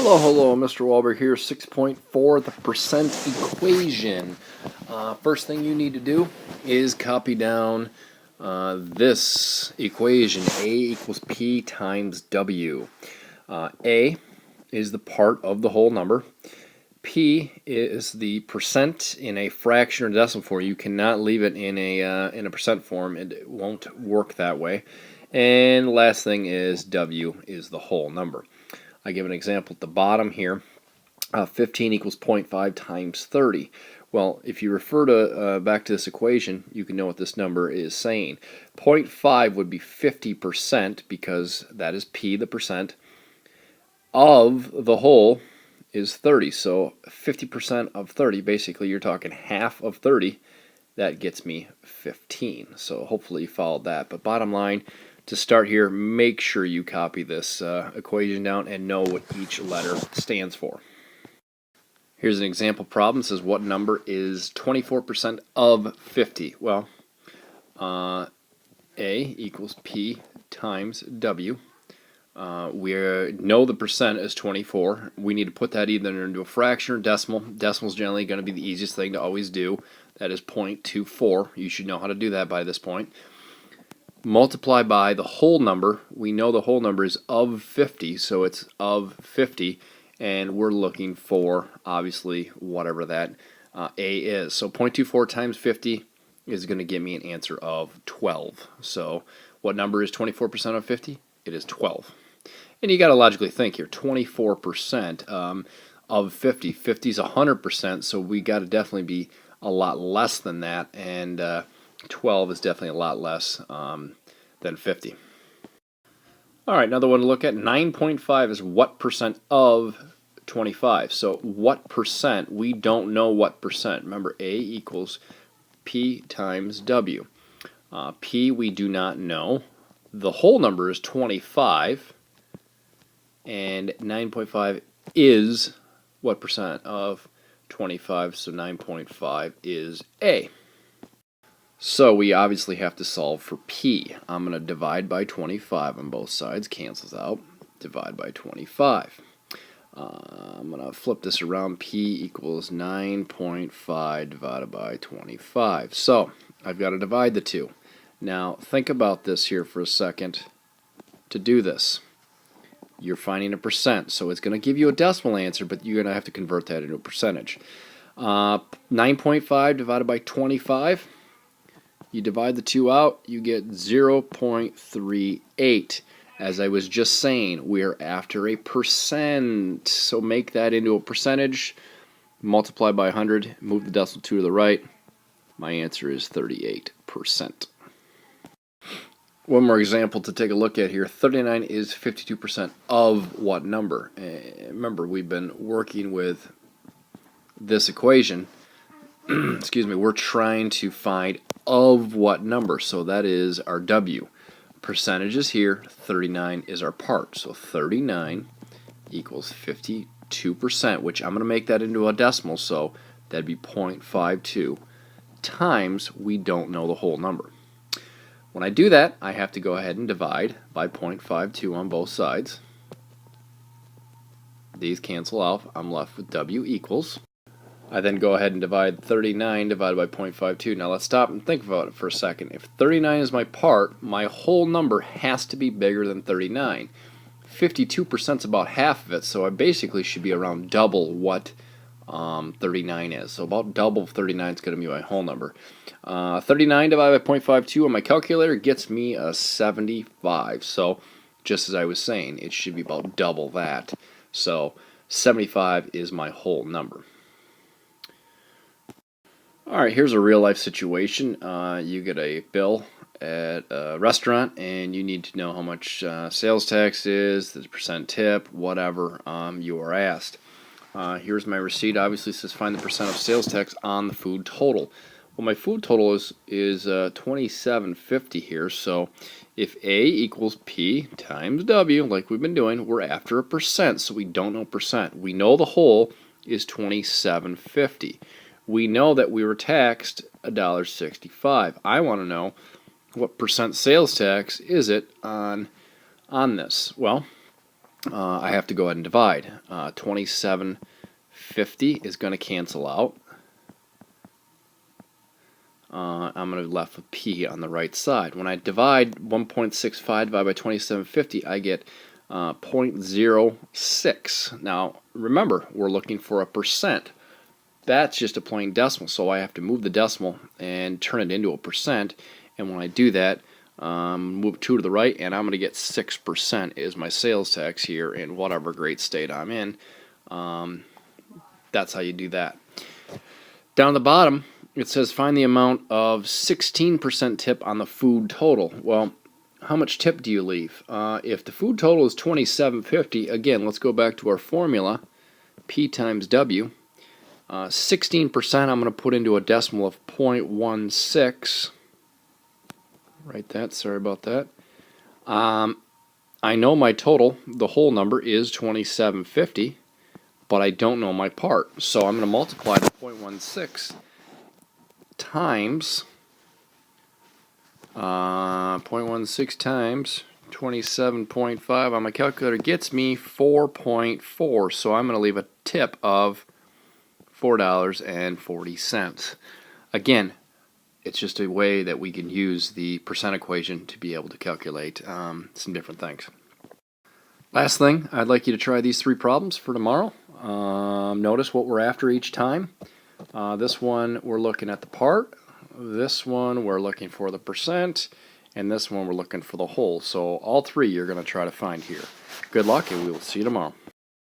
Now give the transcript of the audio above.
Hello, Mr. Wahlberg here, 6.4, the percent equation. First thing you need to do is copy down this equation, A equals P times W. A is the part of the whole number. P is the percent in a fraction or decimal form. You cannot leave it in a percent form. It won't work that way. And last thing is W is the whole number. I give an example at the bottom here. 15 equals 0.5 times 30. Well, if you refer to back to this equation, you can know what this number is saying. 0.5 would be 50% because that is P, the percent, of the whole is 30. So 50% of 30, basically you're talking half of 30. That gets me 15. So hopefully you followed that. But bottom line, to start here, make sure you copy this equation down and know what each letter stands for. Here's an example problem. It says what number is 24% of 50? Well, A equals P times W. We know the percent is 24. We need to put that either into a fraction or decimal. Decimal is generally going to be the easiest thing to always do. That is 0.24. You should know how to do that by this point. Multiply by the whole number. We know the whole number is of 50, so it's of 50, and we're looking for, obviously, whatever that A is. So 0.24 times 50 is going to give me an answer of 12. So what number is 24% of 50? It is 12. And you got to logically think here, 24% of 50. 50 is 100%, so we got to definitely be a lot less than that, and 12 is definitely a lot less than 50. All right, another one to look at. 9.5 is what percent of 25? So what percent? We don't know what percent. Remember, A equals P times W. P we do not know. The whole number is 25, and 9.5 is what percent of 25? So 9.5 is A. So we obviously have to solve for P. I'm going to divide by 25 on both sides. Cancels out. Divide by 25. I'm going to flip this around. P equals 9.5 divided by 25. So I've got to divide the two. Now think about this here for a second. To do this, you're finding a percent. So it's going to give you a decimal answer, but you're going to have to convert that into a percentage. 9.5 divided by 25. You divide the two out, you get 0.38. As I was just saying, we're after a percent. So make that into a percentage, multiply by 100, move the decimal 2 to the right. My answer is 38%. One more example to take a look at here. 39 is 52% of what number? Remember, we've been working with this equation. Excuse me, we're trying to find of what number, so that is our W. Percentage is here, 39 is our part, so 39 equals 52%, which I'm going to make that into a decimal, so that'd be 0.52 times we don't know the whole number. When I do that, I have to go ahead and divide by 0.52 on both sides. These cancel out. I'm left with W equals. I then go ahead and divide 39 divided by 0.52. Now let's stop and think about it for a second. If 39 is my part, my whole number has to be bigger than 39. 52% is about half of it, so I basically should be around double what 39 is. So about double 39 is going to be my whole number. 39 divided by 0.52 on my calculator gets me a 75. So just as I was saying, it should be about double that. So 75 is my whole number. Alright, here's a real life situation. You get a bill at a restaurant and you need to know how much sales tax is, the percent tip, whatever you are asked. Here's my receipt. Obviously it says find the percent of sales tax on the food total. Well, my food total is $27.50 here, so if A equals P times W, like we've been doing, we're after a percent, so we don't know percent. We know the whole is $27.50. We know that we were taxed $1.65. I want to know what percent sales tax is it on this. Well, I have to go ahead and divide. 2750 is going to cancel out. I'm going to be left with P on the right side. When I divide 1.65 divided by 2750, I get 0.06. Now, remember, we're looking for a percent. That's just a plain decimal, so I have to move the decimal and turn it into a percent. And when I do that, move 2 to the right, and I'm going to get 6% is my sales tax here in whatever great state I'm in. That's how you do that. Down at the bottom, it says find the amount of 16% tip on the food total. Well, how much tip do you leave? If the food total is $27.50, again, let's go back to our formula, P times W. 16% I'm going to put into a decimal of 0.16. Write that, sorry about that. I know my total, the whole number is $27.50, but I don't know my part. So I'm going to multiply the 0.16 times 0.16 times 27.5 on my calculator gets me 4.4. So I'm going to leave a tip of $4.40. Again, it's just a way that we can use the percent equation to be able to calculate some different things. Last thing, I'd like you to try these 3 problems for tomorrow. Notice what we're after each time. This one we're looking at the part. This one we're looking for the percent. And this one we're looking for the whole. So all 3 you're going to try to find here. Good luck, and we will see you tomorrow.